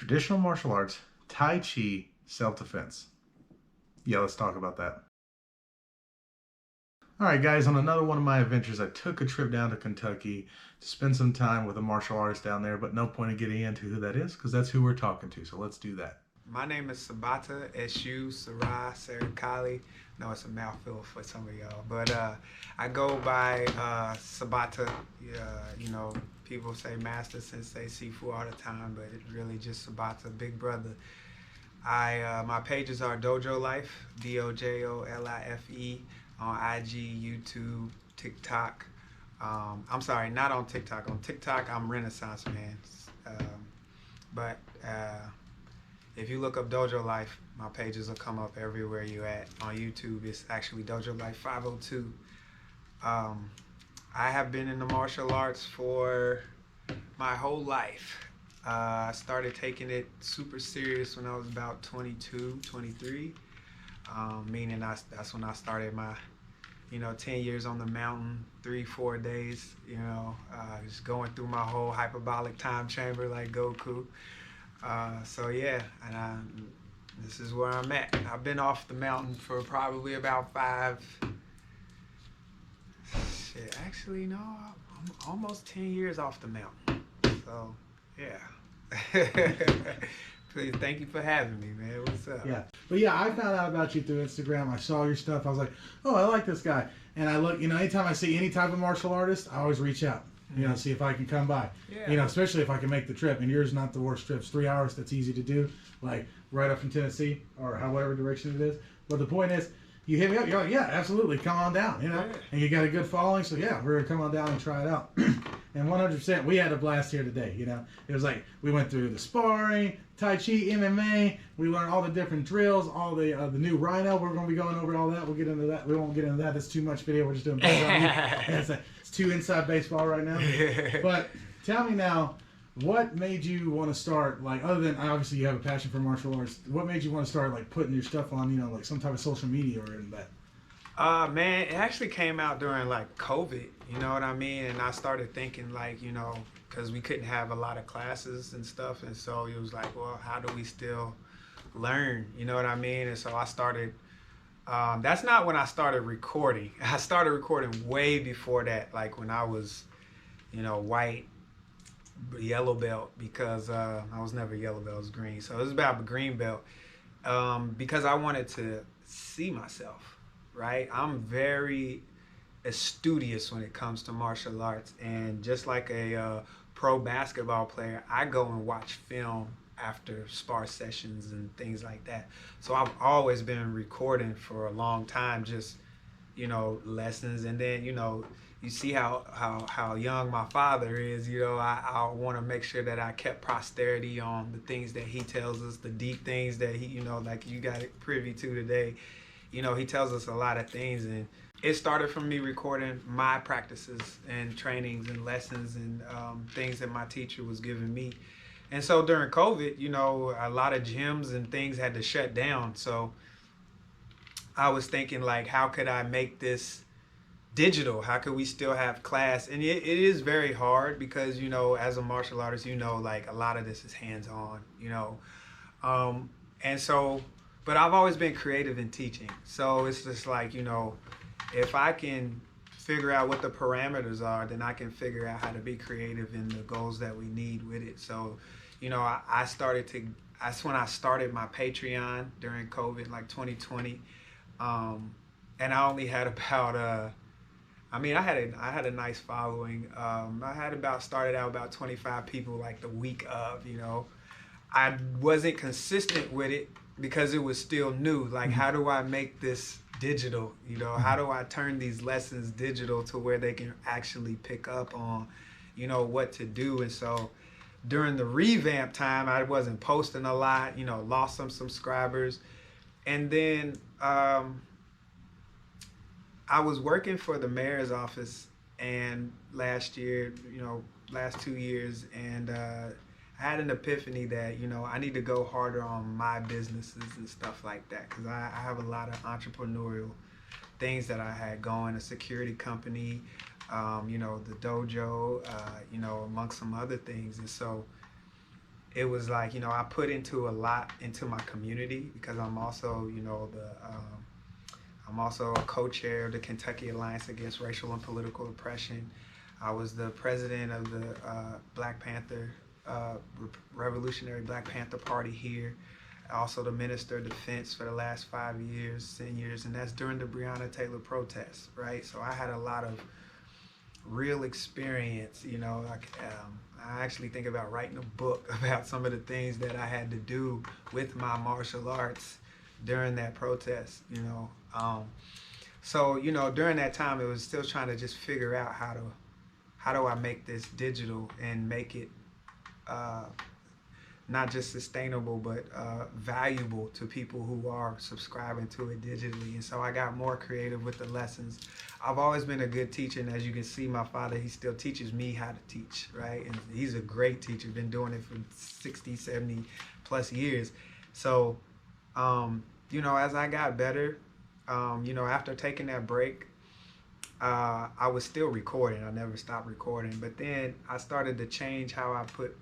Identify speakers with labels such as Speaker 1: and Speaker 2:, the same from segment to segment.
Speaker 1: Traditional martial arts, Tai Chi, self-defense. Yeah, let's talk about that. All right, guys, on another one of my adventures, I took a trip down to Kentucky to spend some time with a martial artist down there, but no point in getting into who that is because that's who we're talking to, so let's do that.
Speaker 2: My name is Sabata Esu SahRa Serikali. No, it's a mouthful for some of y'all, but I go by Sabata. People say Master Sensei Sifu all the time, but it's really just Sabata, Big Brother. My pages are Dojolife, Dojolife, on IG, YouTube, TikTok. I'm sorry, not on TikTok. On TikTok, I'm Renaissance Man. But if you look up Dojolife, my pages will come up everywhere you at. On YouTube, it's actually Dojolife 502. I have been in the martial arts for my whole life. I started taking it super serious when I was about 22, 23. Meaning that's when I started my 10 years on the mountain, 3-4 days, just going through my whole hyperbolic time chamber like Goku. So yeah, and this is where I'm at. I've been off the mountain for probably about actually no, I'm almost 10 years off the mountain. So yeah. Please, thank you for having me, man. What's up?
Speaker 1: Yeah, but yeah, I found out about you through Instagram. I saw your stuff. I was like, oh, I like this guy. And I look, anytime I see any type of martial artist, I always reach out. See if I can come by.
Speaker 2: Yeah.
Speaker 1: Especially if I can make the trip. And yours not the worst trips. 3 hours, that's easy to do. Like right up from Tennessee or however direction it is. But the point is, you hit me up. You're like, yeah, absolutely, come on down.
Speaker 2: Yeah.
Speaker 1: And you got a good following. So yeah, we're gonna come on down and try it out. And 100%, we had a blast here today. It was like we went through the sparring, Tai Chi, MMA. We learned all the different drills, all the new Rhino. We're going to be going over all that. We'll get into that. We won't get into that. That's too much video. We're just doing baseball. It's too inside baseball right now. But tell me now, what made you want to start, like, other than obviously you have a passion for martial arts, what made you want to start, like, putting your stuff on, like some type of social media or in that?
Speaker 2: Man, it actually came out during like COVID, you know what I mean? And I started thinking like, because we couldn't have a lot of classes and stuff. And so it was like, well, how do we still learn? You know what I mean? And so I started, that's not when I started recording. I started recording way before that, like when I was, white, yellow belt, because I was never yellow belt, I was green. So it was about green belt because I wanted to see myself. Right? I'm very studious when it comes to martial arts, and just like a pro basketball player, I go and watch film after spar sessions and things like that. So I've always been recording for a long time, just lessons, and then you see how young my father is. I want to make sure that I kept posterity on the things that he tells us, the deep things that he like you got privy to today. He tells us a lot of things, and it started from me recording my practices and trainings and lessons and things that my teacher was giving me. And so during COVID, a lot of gyms and things had to shut down. So I was thinking, like, how could I make this digital? How could we still have class? And it is very hard because, as a martial artist, like a lot of this is hands-on, and so, but I've always been creative in teaching. So it's just like, if I can figure out what the parameters are, then I can figure out how to be creative in the goals that we need with it. So, that's when I started my Patreon during COVID, like 2020. And I only had about, I had a nice following. Started out about 25 people like the week of, I wasn't consistent with it because it was still new. Like, how do I make this digital? How do I turn these lessons digital to where they can actually pick up on, what to do? And so during the revamp time, I wasn't posting a lot, lost some subscribers. And then I was working for the mayor's office and last 2 years, and I had an epiphany that, I need to go harder on my businesses and stuff like that, because I have a lot of entrepreneurial things that I had going, a security company, the dojo, amongst some other things. And so it was like, I put into a lot into my community, because I'm also, I'm also a co-chair of the Kentucky Alliance Against Racial and Political Oppression. I was the president of the Black Panther, Revolutionary Black Panther Party here. Also the Minister of Defense for the last 5 years, 10 years, and that's during the Breonna Taylor protests, right? So I had a lot of real experience, I actually think about writing a book about some of the things that I had to do with my martial arts during that protest, So, during that time, it was still trying to just figure out how do I make this digital and make it not just sustainable, but valuable to people who are subscribing to it digitally. And so I got more creative with the lessons. I've always been a good teacher, and as you can see, my father, he still teaches me how to teach, right? And he's a great teacher, been doing it for 60, 70 plus years. So, as I got better, after taking that break, I was still recording. I never stopped recording. But then I started to change how I put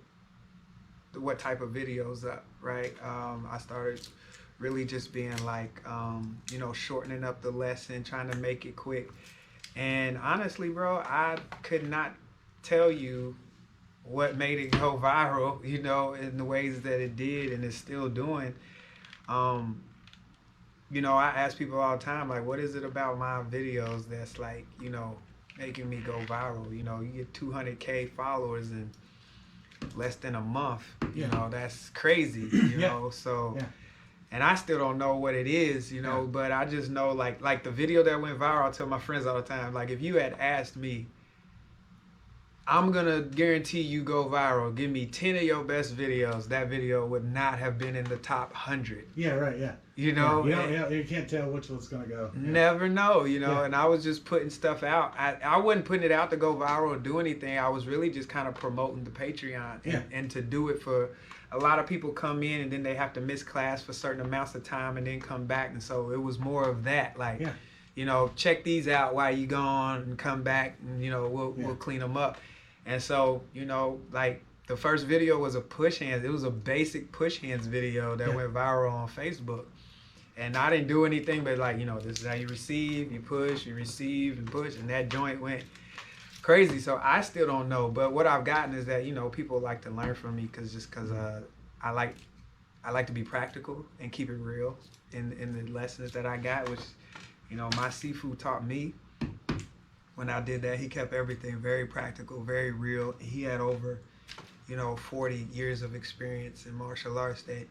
Speaker 2: what type of videos up, right? I started really just being like, shortening up the lesson, trying to make it quick. And honestly, bro, I could not tell you what made it go viral, in the ways that it did and is still doing. I ask people all the time, like, what is it about my videos that's like, making me go viral? You get 200K followers in less than a month. That's crazy, so. Yeah. And I still don't know what it is, but I just know, like the video that went viral, I tell my friends all the time, like, if you had asked me, I'm going to guarantee you go viral, give me 10 of your best videos, that video would not have been in the top 100.
Speaker 1: Yeah, right, yeah. You can't tell which one's going to go. Yeah.
Speaker 2: Never know, and I was just putting stuff out. I wasn't putting it out to go viral or do anything. I was really just kind of promoting the Patreon and to do it for a lot of people come in and then they have to miss class for certain amounts of time and then come back. And so it was more of that, like, check these out while you gone and come back and, we'll clean them up. And so, like the first video was a push hands. It was a basic push hands video that went viral on Facebook. And I didn't do anything but like, this is how you receive, you push, you receive and push. And that joint went crazy. So I still don't know. But what I've gotten is that, people like to learn from me because I like to be practical and keep it real in the lessons that I got, which, my Sifu taught me. When I did that, he kept everything very practical, very real. He had over, 40 years of experience in martial arts that,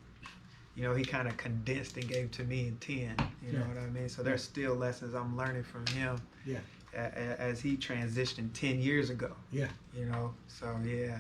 Speaker 2: he kind of condensed and gave to me in 10. You know what I mean? So there's still lessons I'm learning from him. Yeah. As he transitioned 10 years ago. Yeah. So yeah.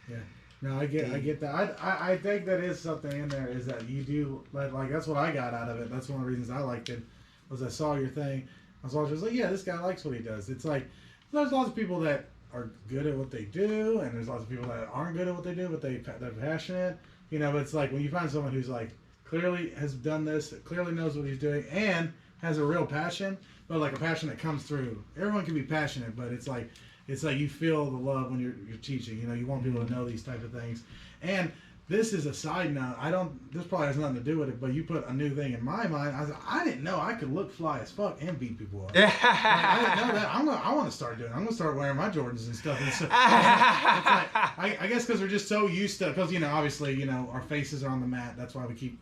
Speaker 1: Yeah. No, I get that. I think that is something in there, is that you do, like that's what I got out of it. That's one of the reasons I liked it, was I saw your thing. I was always like, yeah, this guy likes what he does. It's like, there's lots of people that are good at what they do, and there's lots of people that aren't good at what they do, but they're passionate. But it's like when you find someone who's like clearly has done this, clearly knows what he's doing, and has a real passion, but like a passion that comes through. Everyone can be passionate, but it's like you feel the love when you're teaching. You want people to know these type of things. And this is a side note. This probably has nothing to do with it, but you put a new thing in my mind. I didn't know I could look fly as fuck and beat people up. Like, I didn't know that. I want to start doing it. I'm going to start wearing my Jordans and stuff. And so, it's like, I guess because we're just so used to, because, obviously, our faces are on the mat. That's why we keep,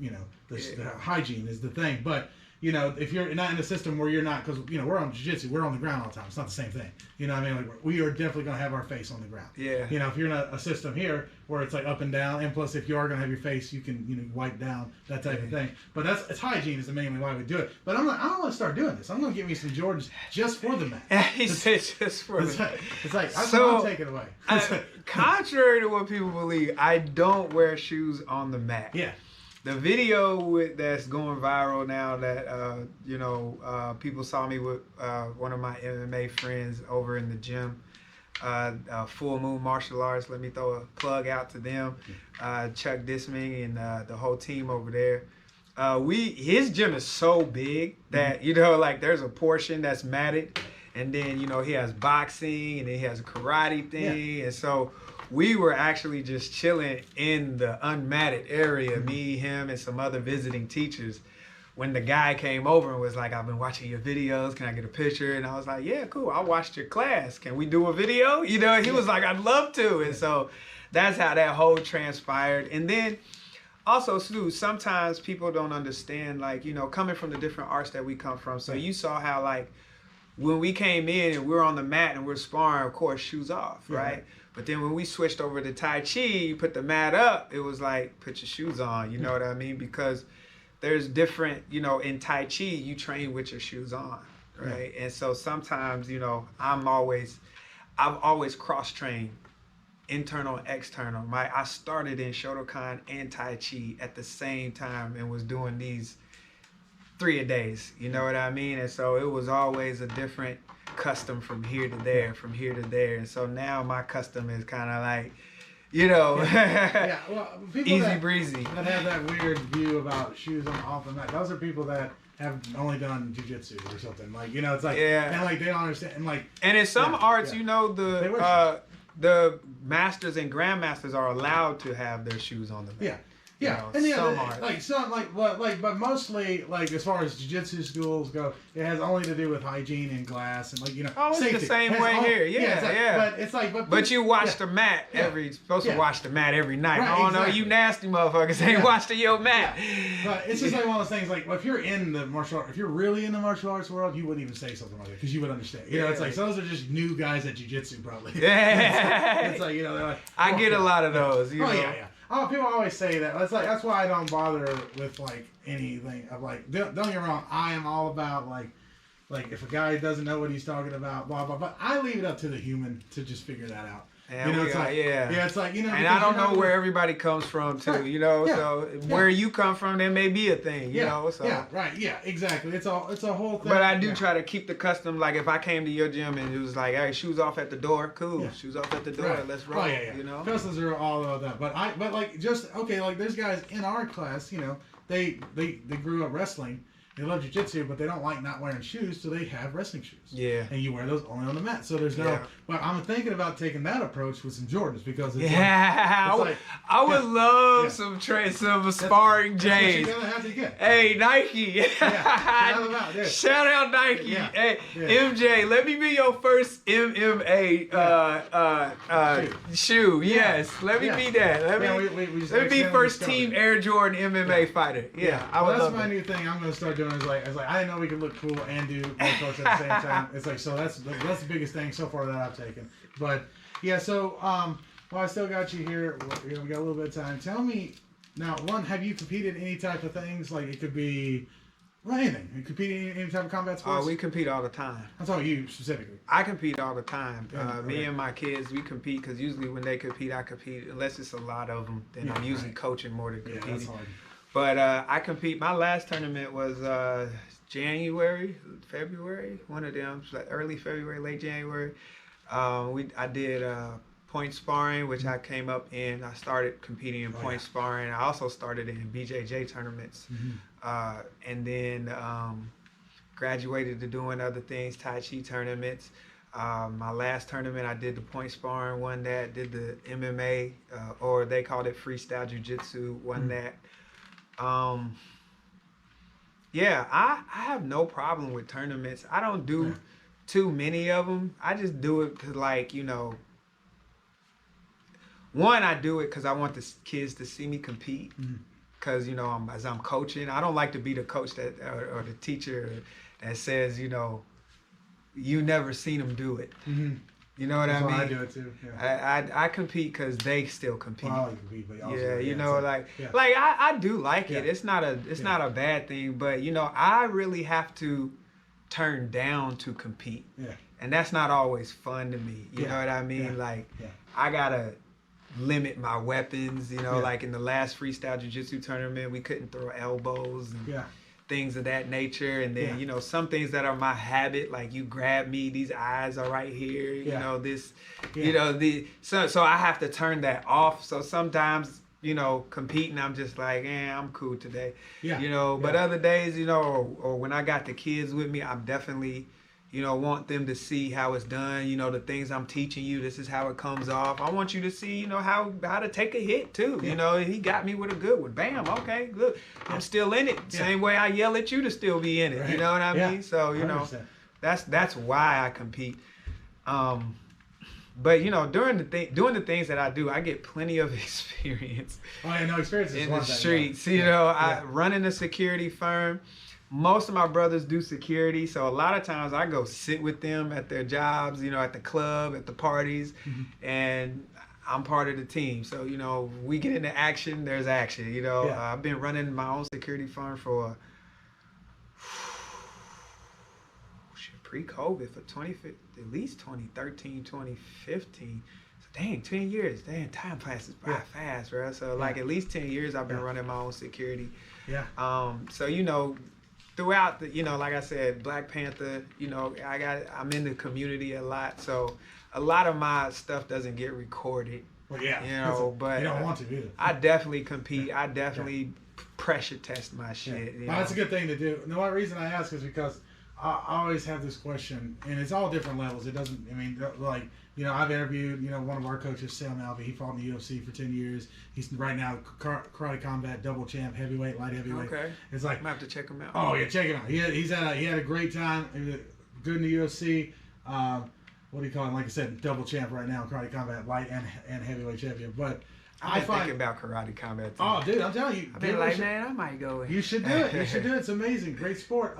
Speaker 1: the hygiene is the thing. But, if you're not in a system where you're not, because, we're on jiu-jitsu, we're on the ground all the time. It's not the same thing. What I mean? Like, we are definitely going to have our face on the ground. Yeah. If you're in a system here where it's like up and down, and plus if you are going to have your face, you can, wipe down, that type of thing. But it's hygiene is the mainly why we do it. But I'm like, I don't want to start doing this. I'm going to get me some Jordans just for the mat.
Speaker 2: He said just for the mat.
Speaker 1: It's like, I'll take it away.
Speaker 2: Contrary to what people believe, I don't wear shoes on the mat. Yeah. The video that's going viral now that, people saw me with one of my MMA friends over in the gym, Full Moon Martial Arts. Let me throw a plug out to them. Chuck Disming and the whole team over there. His gym is so big that, like there's a portion that's matted. And then, he has boxing and then he has a karate thing. Yeah. And so we were actually just chilling in the unmatted area, me, him, and some other visiting teachers, when the guy came over and was like, I've been watching your videos, can I get a picture? And I was like, yeah, cool, I watched your class, can we do a video? You know, he was like, I'd love to. And so that's how that whole transpired. And then also, Stu, sometimes people don't understand, like, you know, coming from the different arts that we come from. So you saw how, like, when we came in and we were on the mat and we're sparring, of course, shoes off, right? But then when we switched over to Tai Chi, you put the mat up, it was like, put your shoes on, you know what I mean? Because there's different, you know, in Tai Chi, you train with your shoes on, right? And so sometimes, you know, I've always cross-trained, internal and external. I started in Shotokan and Tai Chi at the same time and was doing these 3 a days, you know what I mean? And so it was always a different custom from here to there, from here to there. And so now my custom is kind of like, you know,
Speaker 1: well, people
Speaker 2: easy breezy.
Speaker 1: That have that weird view about shoes on off the mat. Those are people that have only done jiu-jitsu or something. Like, you know, it's like, and like they don't understand. And like,
Speaker 2: and in some arts, you know, the masters and grandmasters are allowed to have their shoes on the mat.
Speaker 1: Yeah,
Speaker 2: you know,
Speaker 1: and but mostly, like, as far as jiu-jitsu schools go, it has only to do with hygiene and glass and, like, you know, safety.
Speaker 2: It's the same way here,
Speaker 1: But it's like,
Speaker 2: but you watch the mat supposed to watch the mat every night.
Speaker 1: Right,
Speaker 2: I don't know, you nasty motherfuckers ain't watching your mat.
Speaker 1: But it's just like one of those things, like, if you're in the martial art, if you're really in the martial arts world, you wouldn't even say something like that because you would understand. You know, it's like, so those are just new guys at jiu-jitsu probably.
Speaker 2: It's
Speaker 1: like, you know, they're like,
Speaker 2: I get a lot of those. You know?
Speaker 1: Oh, people always say that. That's like, that's why I don't bother with like anything of like. Don't get me wrong. I am all about like if a guy doesn't know what he's talking about, blah blah. But I leave it up to the human to just figure that out.
Speaker 2: And
Speaker 1: you know, it's like, you know.
Speaker 2: And I don't know where everybody comes from too. You know, so where you come from, there may be a thing. You know, so
Speaker 1: exactly. It's a whole thing.
Speaker 2: But I do try to keep the custom. Like if I came to your gym and it was like, hey, shoes off at the door, cool. Shoes off at the door, let's roll. You know,
Speaker 1: customs are all of that. But like just like there's guys in our class. You know, they grew up wrestling. They love jiu-jitsu, but they don't like not wearing shoes, so they have wrestling shoes. Yeah. And you wear those only on the mat. So there's no... But I'm thinking about taking that approach with some Jordans because it's
Speaker 2: I would love some sparring J's.
Speaker 1: That's what you're going to have to get.
Speaker 2: Hey, Nike. Shout out Nike. Hey, MJ, let me be your first MMA shoe. Yes, let me be that. Let me be first team Air Jordan MMA fighter. I would love
Speaker 1: that's my new thing I'm going to start doing. Is like I didn't know we could look cool and do both at the same time. It's like, so that's the biggest thing so far that I've taken. But yeah, so while I still got you here, we got a little bit of time. Tell me now, one, have you competed in any type of things? Like it could be anything. You compete in any type of combat sports?
Speaker 2: We compete all the time.
Speaker 1: I'm talking you specifically.
Speaker 2: I compete all the time. Me and my kids, we compete because usually when they compete, I compete. Unless it's a lot of them, then I'm usually coaching more than competing.
Speaker 1: That's hard.
Speaker 2: But I compete. My last tournament was January, February, one of them, like early February, late January. I did point sparring, which I came up in. I started competing in point sparring. I also started in BJJ tournaments, and then graduated to doing other things, Tai Chi tournaments. My last tournament, I did the point sparring, won that. Did the MMA, or they called it freestyle jiu-jitsu, won that. I have no problem with tournaments. I don't do too many of them. I just do it because, like, you know, one, I do it because I want the kids to see me compete. Because, you know, as I'm coaching, I don't like to be the coach that or the teacher that says, you know, you never seen them do it. You know what I mean?
Speaker 1: I do it too. Yeah.
Speaker 2: I compete because they still compete.
Speaker 1: Well, I compete, but also,
Speaker 2: I do like it. It's not a bad thing, but you know, I really have to turn down to compete. And that's not always fun to me. You know what I mean? I gotta limit my weapons. You know, like in the last freestyle jiu-jitsu tournament, we couldn't throw elbows and things of that nature. And then, you know, some things that are my habit, like you grab me, these eyes are right here, you know, this, you know, so I have to turn that off. So sometimes, you know, competing, I'm just like, I'm cool today, you know, but other days, you know, or when I got the kids with me, I'm definitely, want them to see how it's done. The things I'm teaching you, this is how it comes off. I want you to see, how to take a hit too. He got me with a good one. Bam, okay, good. I'm still in it. Same way I yell at you to still be in it.
Speaker 1: Right.
Speaker 2: You know what I mean? So,
Speaker 1: 100%.
Speaker 2: that's why I compete. But doing the things that I do, I get plenty of experience.
Speaker 1: Oh yeah, no, experience is
Speaker 2: in
Speaker 1: one
Speaker 2: the
Speaker 1: thing,
Speaker 2: streets.
Speaker 1: yeah.
Speaker 2: I run in a security firm. Most of my brothers do security, so a lot of times I go sit with them at their jobs, at the club, at the parties, and I'm part of the team. So, we get into action, there's action. I've been running my own security firm for pre-COVID for at least 2013, 2015. So dang, 10 years. Dang, time passes by fast, bro. So at least 10 years I've been running my own security.
Speaker 1: Yeah.
Speaker 2: So, throughout the, like I said, Black Panther, I'm in the community a lot. So a lot of my stuff doesn't get recorded.
Speaker 1: Well, yeah.
Speaker 2: But
Speaker 1: you don't want to either.
Speaker 2: I definitely compete. I definitely pressure test my shit.
Speaker 1: Well, that's a good thing to do. And the one reason I ask is because I always have this question, and it's all different levels. It doesn't, I've interviewed, one of our coaches, Sam Alvey. He fought in the UFC for 10 years. He's right now karate combat double champ, heavyweight, light heavyweight.
Speaker 2: Okay.
Speaker 1: It's like,
Speaker 2: I'm gonna have to check him out.
Speaker 1: Oh yeah, check him out. He had a great time. He was good in the UFC. What do you call it? Like I said, double champ right now, karate combat, light and heavyweight champion. But
Speaker 2: I've been thinking about karate combat too.
Speaker 1: Oh, dude, I'm telling you.
Speaker 2: I've been like, man, I might go in.
Speaker 1: You should do it. You should do it. It's amazing. Great sport.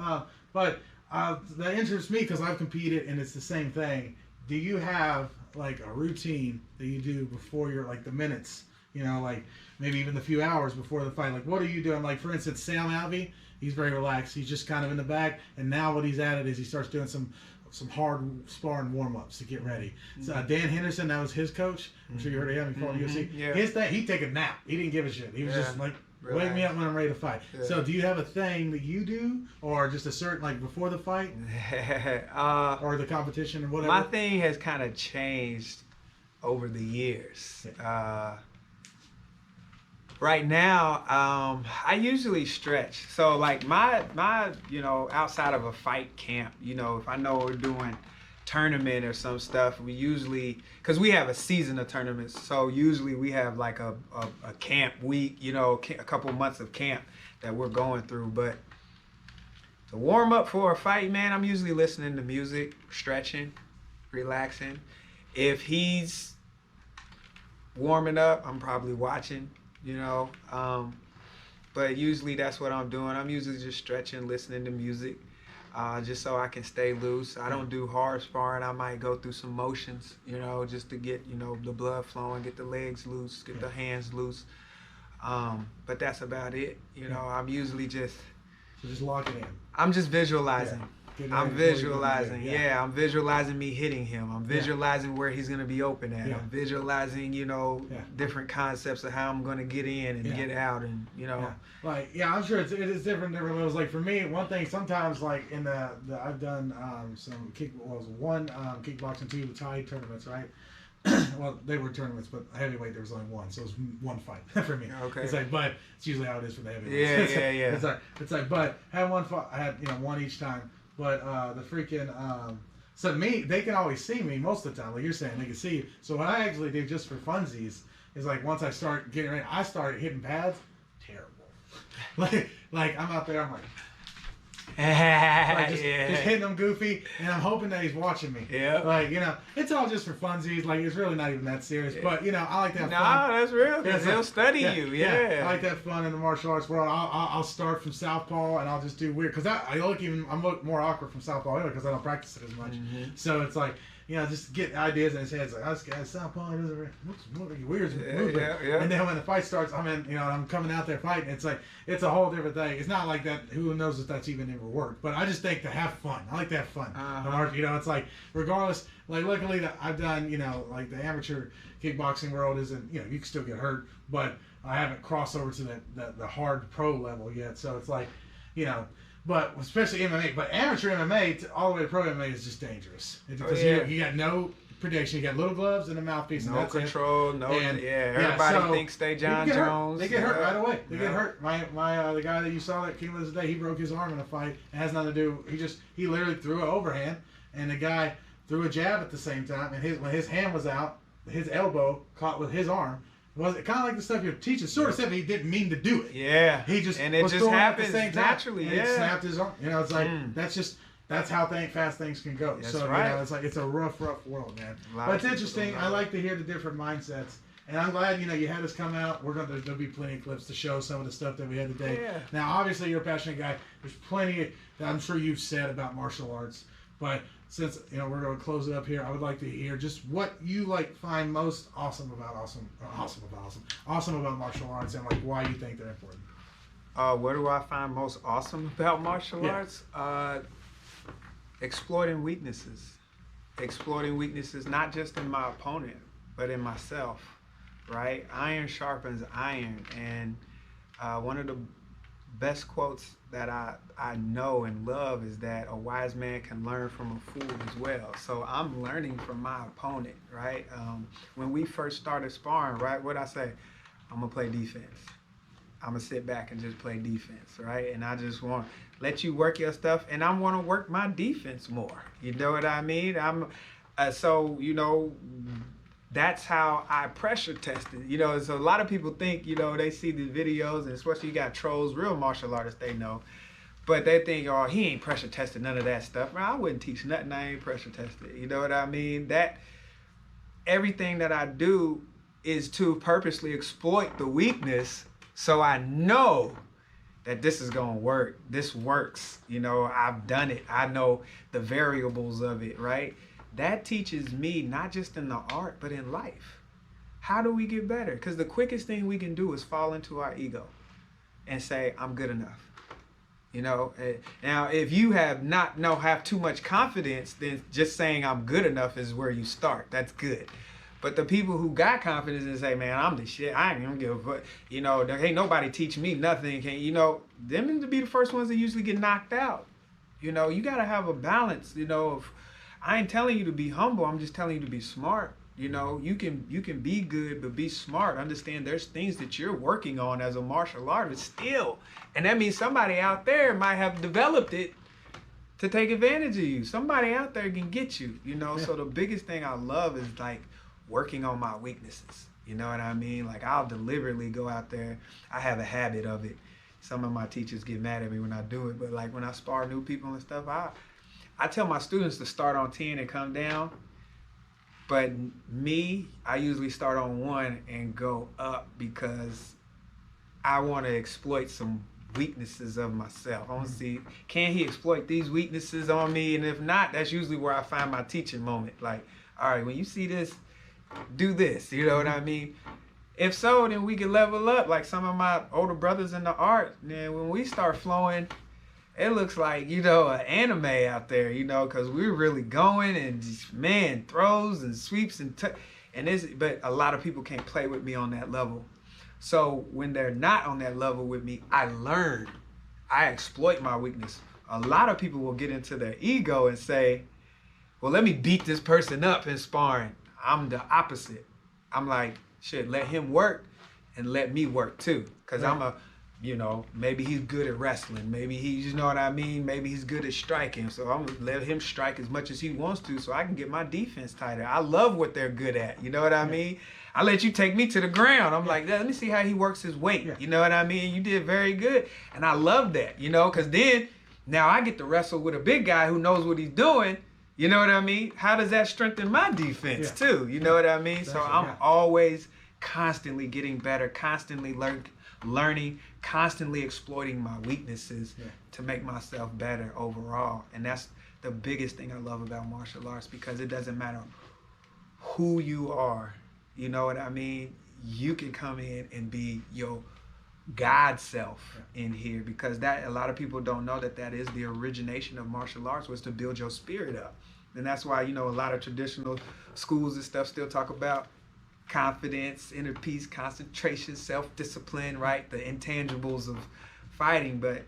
Speaker 1: But that interests me because I've competed and it's the same thing. Do you have like a routine that you do before your the minutes? Like maybe even the few hours before the fight. Like what are you doing? Like for instance, Sam Alvey, he's very relaxed. He's just kind of in the back. And now what he's added is he starts doing some hard sparring warm-ups to get ready. So Dan Henderson, that was his coach. I'm sure you heard of him. He fought in the UFC.
Speaker 2: Yeah.
Speaker 1: His thing, he'd take a nap. He didn't give a shit. He was just like, wake me up when I'm ready to fight. Yeah. So do you have a thing that you do, or just a certain before the fight, or the competition or whatever?
Speaker 2: My thing has kind of changed over the years. Right now, I usually stretch. So my outside of a fight camp, if I know we're doing tournament or some stuff, we usually, because we have a season of tournaments, so usually we have like a camp week, a couple months of camp that we're going through. But to warm up for a fight, man, I'm usually listening to music, stretching, relaxing. If he's warming up, I'm probably watching. But usually that's what I'm doing. I'm usually just stretching, listening to music, just so I can stay loose. I don't do hard sparring. I might go through some motions, just to get, the blood flowing, get the legs loose, get the hands loose. But that's about it. I'm usually just
Speaker 1: lock it in.
Speaker 2: I'm just visualizing.
Speaker 1: Yeah.
Speaker 2: I'm visualizing, I'm visualizing me hitting him. I'm visualizing where he's going to be open at. I'm visualizing, different concepts of how I'm going to get in and get out, and
Speaker 1: I'm sure it is different levels. Like for me, one thing sometimes, like in the I've done some kickboxing, 2 Thai tournaments, right? Well, they were tournaments, but heavyweight there was only one, so it was one fight for me.
Speaker 2: Okay.
Speaker 1: It's like, but it's usually how it is for the heavyweights.
Speaker 2: Yeah.
Speaker 1: It's like, but I had one fight. I had one each time. But the freaking so me, they can always see me most of the time. Like you're saying, they can see you. So what I actually do just for funsies is like once I start getting ready, I start hitting pads. Terrible. like I'm out there, I'm like. Just hitting him goofy, and I'm hoping that he's watching me. Yeah. It's all just for funsies. Like, it's really not even that serious. But, I like to have fun.
Speaker 2: No, that's real. Because he'll study you. Yeah.
Speaker 1: I like to have fun in the martial arts world. I'll start from southpaw, and I'll just do weird. Because I look more awkward from southpaw anyway, because I don't practice it as much. So it's like, just get ideas in his head. It's like, this guy's southpaw, he doesn't looks weird movement. And then when the fight starts, I'm coming out there fighting. It's like, it's a whole different thing. It's not like that. Who knows if that's even ever worked? But I just think to have fun. I like to have fun. It's like, regardless, like luckily that I've done, like the amateur kickboxing world isn't, you can still get hurt, but I haven't crossed over to the hard pro level yet. So it's like, but especially MMA, but amateur MMA all the way to pro MMA is just dangerous because you got no protection. You got little gloves and a mouthpiece.
Speaker 2: No control.
Speaker 1: Everybody
Speaker 2: Thinks they John Jones.
Speaker 1: They get hurt right away. They get hurt. My the guy that you saw that came with us today, he broke his arm in a fight. It has nothing to do. He literally threw an overhand and the guy threw a jab at the same time, and when his hand was out, his elbow caught with his arm. Was it kind of like the stuff you're teaching? Sort of stuff he didn't mean to do it.
Speaker 2: Yeah.
Speaker 1: He just
Speaker 2: and it
Speaker 1: was
Speaker 2: just
Speaker 1: throwing
Speaker 2: happens
Speaker 1: at the same time,
Speaker 2: naturally.
Speaker 1: and
Speaker 2: Yeah.
Speaker 1: he snapped his arm. You know, it's like that's how fast things can go.
Speaker 2: That's
Speaker 1: so
Speaker 2: right.
Speaker 1: you know, it's like it's a rough world, man.
Speaker 2: A lot
Speaker 1: But
Speaker 2: of
Speaker 1: it's
Speaker 2: people
Speaker 1: interesting.
Speaker 2: don't
Speaker 1: I
Speaker 2: know.
Speaker 1: like to hear the different mindsets, and I'm glad you had us come out. There'll be plenty of clips to show some of the stuff that we had today.
Speaker 2: Yeah.
Speaker 1: Now, obviously, you're a passionate guy. There's plenty that I'm sure you've said about martial arts, but since we're going to close it up here, I would like to hear just what you find most awesome about martial arts, and why you think they're important.
Speaker 2: What do I find most awesome about martial arts? Exploiting weaknesses. Exploiting weaknesses not just in my opponent, but in myself, right? Iron sharpens iron, and one of the best quotes that I know and love is that a wise man can learn from a fool as well. So I'm learning from my opponent, right? When we first started sparring, right, what'd I say? I'm gonna play defense. I'm gonna sit back and just play defense, right? And I just want to let you work your stuff, and I want to work my defense more. You know what I mean? That's how I pressure tested. So a lot of people think, they see the videos, and especially you got trolls, real martial artists, they know. But they think, oh, he ain't pressure tested none of that stuff. Man, I wouldn't teach nothing I ain't pressure tested. You know what I mean? That everything that I do is to purposely exploit the weakness, so I know that this is gonna work. This works. I've done it. I know the variables of it, right? That teaches me not just in the art, but in life. How do we get better? Because the quickest thing we can do is fall into our ego and say, I'm good enough. Now if you have too much confidence, then just saying I'm good enough is where you start. That's good. But the people who got confidence and say, man, I'm the shit, I ain't gonna give a fuck, there ain't nobody teach me nothing, them to be the first ones that usually get knocked out. You gotta have a balance, of, I ain't telling you to be humble, I'm just telling you to be smart. You can be good, but be smart. Understand there's things that you're working on as a martial artist still. And that means somebody out there might have developed it to take advantage of you. Somebody out there can get you, So the biggest thing I love is working on my weaknesses. You know what I mean? I'll deliberately go out there. I have a habit of it. Some of my teachers get mad at me when I do it, but when I spar new people and stuff, I tell my students to start on 10 and come down. But me, I usually start on 1 and go up because I want to exploit some weaknesses of myself. I want to see, can he exploit these weaknesses on me? And if not, that's usually where I find my teaching moment. All right, when you see this, do this. You know what I mean? If so, then we can level up like some of my older brothers in the art. Then when we start flowing, it looks like, an anime out there, because we're really going and just, man, throws and sweeps but a lot of people can't play with me on that level. So when they're not on that level with me, I learn. I exploit my weakness. A lot of people will get into their ego and say, well, let me beat this person up in sparring. I'm the opposite. I'm like, shit, let him work and let me work too. Because right. Maybe he's good at wrestling. Maybe you know what I mean? Maybe he's good at striking. So I'm going to let him strike as much as he wants to so I can get my defense tighter. I love what they're good at. You know what I mean? I let you take me to the ground. I'm like, let me see how he works his weight. You know what I mean? You did very good. And I love that, because then now I get to wrestle with a big guy who knows what he's doing. You know what I mean? How does that strengthen my defense too? You know what I mean? So I'm always constantly getting better, constantly learning, constantly exploiting my weaknesses to make myself better overall. And that's the biggest thing I love about martial arts, because it doesn't matter who you are. You know what I mean? You can come in and be your God self in here, because that a lot of people don't know that is the origination of martial arts, was to build your spirit up. And that's why, a lot of traditional schools and stuff still talk about confidence, inner peace, concentration, self-discipline, right? The intangibles of fighting. But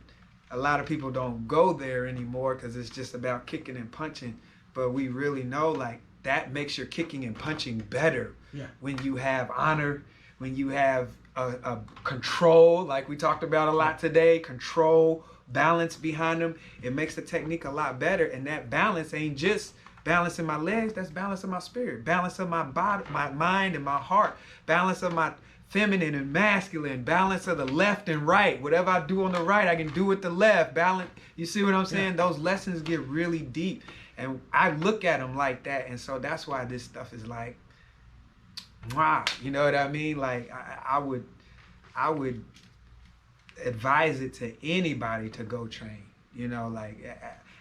Speaker 2: a lot of people don't go there anymore because it's just about kicking and punching. But we really know that makes your kicking and punching better when you have honor, when you have a control, like we talked about a lot today, control balance behind them, it makes the technique a lot better. And that balance ain't just balancing my legs, that's balancing my spirit, balance of my body, my mind and my heart, balance of my feminine and masculine, balance of the left and right. Whatever I do on the right, I can do with the left. Balance, you see what I'm saying? Yeah. Those lessons get really deep. And I look at them like that. And so that's why this stuff is like, wow, you know what I mean? Like I would advise it to anybody to go train. You know, like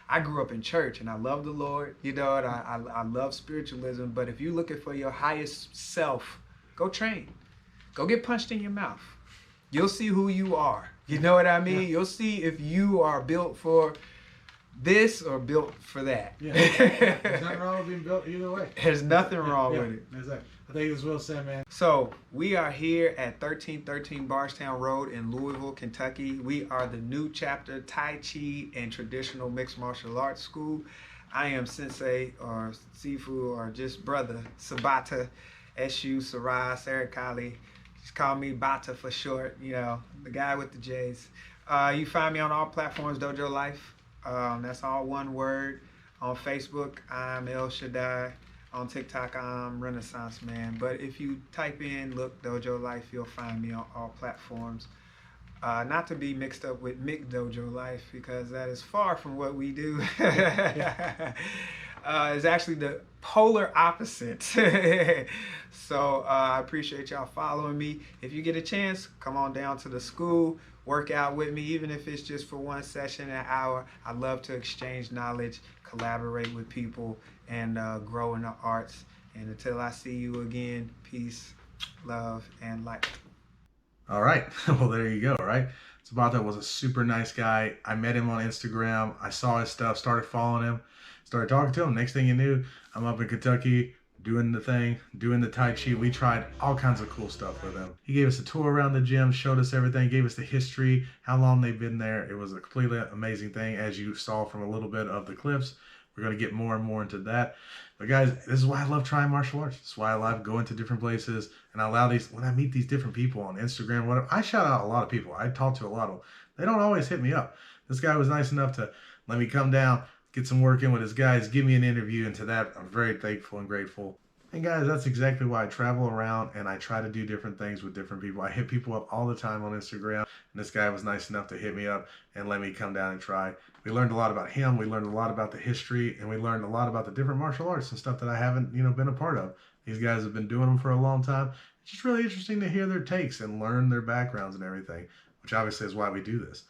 Speaker 2: I grew up in church and I love the Lord, you know, and I love spiritualism. But if you're looking for your highest self, go train. Go get punched in your mouth. You'll see who you are. You know what I mean? Yeah. You'll see if you are built for this or built for that. Yeah.
Speaker 1: There's nothing wrong with being built either way.
Speaker 2: There's nothing wrong with it.
Speaker 1: Exactly. I think it's well said, man.
Speaker 2: So we are here at 1313 Bardstown Road in Louisville, Kentucky. We are the new chapter Tai Chi and Traditional Mixed Martial Arts School. I am Sensei or Sifu or just brother Sabata Esu SahRa Serikali. Just call me Bata for short, you know, the guy with the J's. You find me on all platforms, Dojolife. That's all one word. On Facebook, I'm El Shaddai. On TikTok, I'm Renaissance Man. But if you type in, look, Dojolife, you'll find me on all platforms. Not to be mixed up with Mick Dojolife, because that is far from what we do. It's actually the polar opposite. So I appreciate y'all following me. If you get a chance, come on down to the school, work out with me, even if it's just for one session, an hour. I love to exchange knowledge, collaborate with people, and grow in the arts. And until I see you again, peace, love, and light.
Speaker 1: All right. Well, there you go, right? Sabata was a super nice guy. I met him on Instagram. I saw his stuff, started following him, started talking to him. Next thing you knew, I'm up in Kentucky doing the thing, doing the Tai Chi. We tried all kinds of cool stuff with him. He gave us a tour around the gym, showed us everything, gave us the history, how long they've been there. It was a completely amazing thing, as you saw from a little bit of the clips. We're going to get more and more into that. But guys, this is why I love trying martial arts. This is why I love going to different places. And I allow these, when I meet these different people on Instagram, whatever, I shout out a lot of people. I talk to a lot of them. They don't always hit me up. This guy was nice enough to let me come down, get some work in with his guys, give me an interview. And to that, I'm very thankful and grateful. And guys, that's exactly why I travel around and I try to do different things with different people. I hit people up all the time on Instagram, and this guy was nice enough to hit me up and let me come down and try. We learned a lot about him. We learned a lot about the history, and we learned a lot about the different martial arts and stuff that I haven't, been a part of. These guys have been doing them for a long time. It's just really interesting to hear their takes and learn their backgrounds and everything, which obviously is why we do this.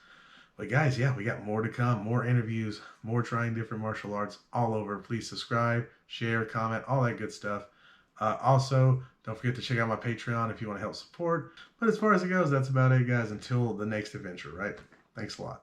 Speaker 1: But guys, yeah, we got more to come, more interviews, more trying different martial arts all over. Please subscribe, share, comment, all that good stuff. Also, don't forget to check out my Patreon if you want to help support. But as far as it goes, that's about it, guys, until the next adventure, right? Thanks a lot.